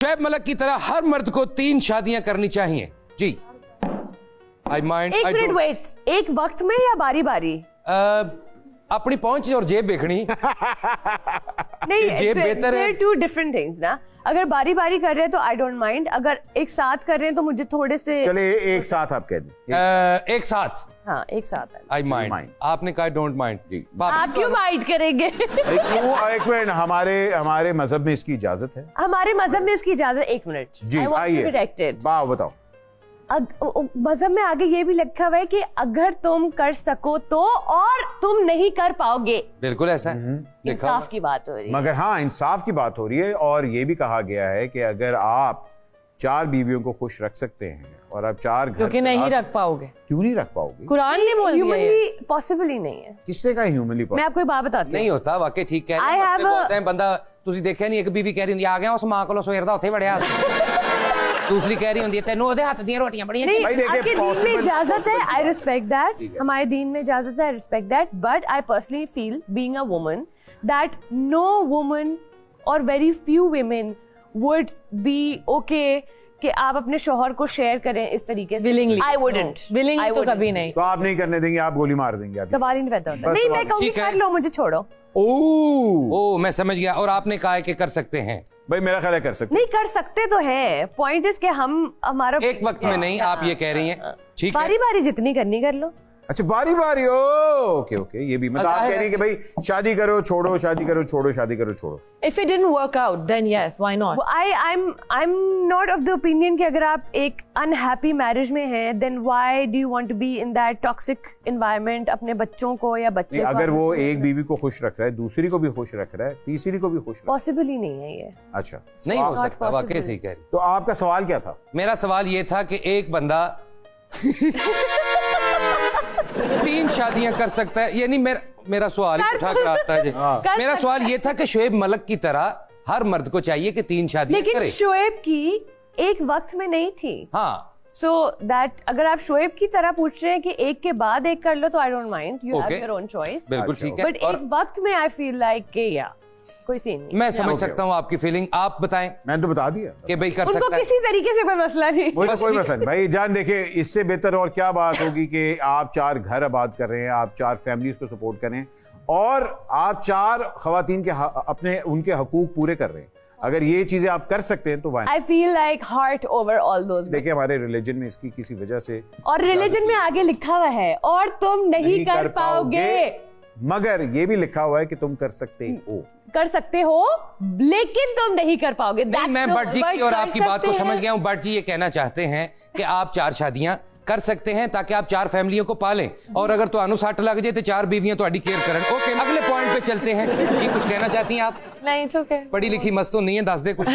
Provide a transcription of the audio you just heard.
शोएब मलिक की तरह हर मर्द को 3 शादियां करनी चाहिए जी। आई माइंड एक मिनट वेट, एक वक्त में या बारी बारी? अपनी पहुंच और जेब देखनी। नहीं, जेब बेहतर है। टू डिफरेंट थिंग्स ना। अगर बारी बारी कर रहे हैं तो आई डोंट माइंड, अगर एक साथ कर रहे हैं तो मुझे थोड़े से चले एक साथ आप कह दें। एक साथ। हाँ एक साथ है। आई माइंड, आपने कहा डोंट माइंड जी। आप क्यों माइंड करेंगे? एक मिनट, हमारे मजहब में इसकी इजाजत है। हमारे मजहब में इसकी इजाजत, एक मिनट जी आइए बताओ। मजहब में आगे ये भी लिखा हुआ है कि अगर तुम कर सको तो, और तुम नहीं कर पाओगे। बिल्कुल ऐसा है, इंसाफ की बात हो रही है। मगर हाँ, इंसाफ की बात हो रही है। और ये भी कहा गया है कि अगर आप 4 बीवियों को खुश रख सकते हैं और आप 4 घर क्योंकि नहीं रख पाओगे। क्यों नहीं रख पाओगे? कुरान ने बोल दिया ह्यूमनली पॉसिबल ही नहीं है। किसने कहा ह्यूमनली? मैं आपको एक बात बताती हूँ। नहीं होता, वाकई ठीक कह रहे हैं। बोलते हैं बंदा, तुसी देखिया नहीं, एक बीवी कह रही होंदी आ गया उस मां कोलों सवेर दा उत्थे वड़िया, दूसरी कह रही होंदी है तेनू ओदे हाथ दी रोटियां बड़ियां। नहीं, आपके दीन में इजाजत है, आई रिस्पेक्ट दैट। हमारे दीन में इजाजत है, I respect that. But I personally feel, being a woman, that no woman or very few women would be okay कि आप अपने शौहर को शेयर करें इस तरीके से। Willingly. I wouldn't. विलिंगली तो कभी नहीं। तो आप नहीं करने देंगे, आप गोली मार देंगे? सवाल ही नहीं पैदा होता। बस नहीं, सवाल मैं कहूँगी ठीक है। कर लो, मुझे छोड़ो। ओ मैं समझ गया। और आपने कहा है कि कर सकते हैं। भाई मेरा ख्याल है कर सकते। नहीं, कर सकते तो है। पॉइंट इस के हम हमारा एक वक्त में नहीं, आप ये कह रही हैं, ठीक है। बारी बारी जितनी करनी कर लो। अच्छा बारी बारी, ओके ओके। ये भी मतलब आप कह रही है कि भाई शादी करो छोड़ो, शादी करो छोड़ो, शादी करो छोड़ो। If it didn't work out, then yes, why not? I'm not of the opinion कि अगर आप एक अनहैप्पी मैरिज में हैं, then why do you want to be in that toxic environment अपने बच्चों को या बच्चे को? अगर वो एक बीवी को खुश रख रहा है, दूसरी को भी खुश रख रहा है, तीसरी को भी खुश रख रहा पॉसिबल ही नहीं है ये। है। अच्छा नहीं हो Not सकता, possible. वाकई सही कह रही। तो आपका सवाल क्या था? मेरा सवाल ये था कि एक बंदा 3 शादियां कर सकता है, यानी मेरा सवाल ही उठा कर आता है जी। मेरा सवाल ये था कि शोएब मलिक की तरह हर मर्द को चाहिए कि 3 शादियां करे। लेकिन शोएब की एक वक्त में नहीं थी। हाँ, सो दैट अगर आप शोएब की तरह पूछ रहे हैं कि एक के बाद एक कर लो तो I don't mind, you have your own choice. बिल्कुल ठीक है। बट एक वक्त में आई फील लाइक कि या कोई सीन नहीं। मैं समझ सकता हूँ आपकी फीलिंग। आप बताएं मैंने तो बता दिया कि भाई कर उनको सकता है। किसी तरीके से कोई मसला नहीं। कोई बस कोई ठीक मसला नहीं भाई जान। देखिए इससे बेहतर और क्या बात होगी कि आप 4 घर आबाद कर रहे हैं, आप 4 फैमिलीज को सपोर्ट करें और आप 4 खवातीन के अपने उनके हकूक पूरे कर रहे हैं। अगर ये चीजें आप कर सकते हैं तो वाह। I feel like heart over all those. देखिए हमारे रिलीजन में इसकी किसी वजह से, और रिलीजन में आगे लिखा हुआ है और तुम नहीं कर पाओगे, मगर ये भी लिखा हुआ है कि तुम कर सकते हो। कर सकते हो लेकिन तुम नहीं कर पाओगे। नहीं, मैं भट्ट जी की और आपकी बात को समझ गया हूँ। भट्ट जी ये कहना चाहते हैं कि आप 4 शादियां कर सकते हैं ताकि आप 4 फैमिलियों को पालें, और अगर तो सट लग जाए तो 4 बीवियां तो केयर करें। ओके, अगले पॉइंट पे चलते हैं। ये कुछ कहना चाहती हैं आप? नहीं, it's okay. पढ़ी लिखी मस्त तो नहीं है, दस दे कुछ।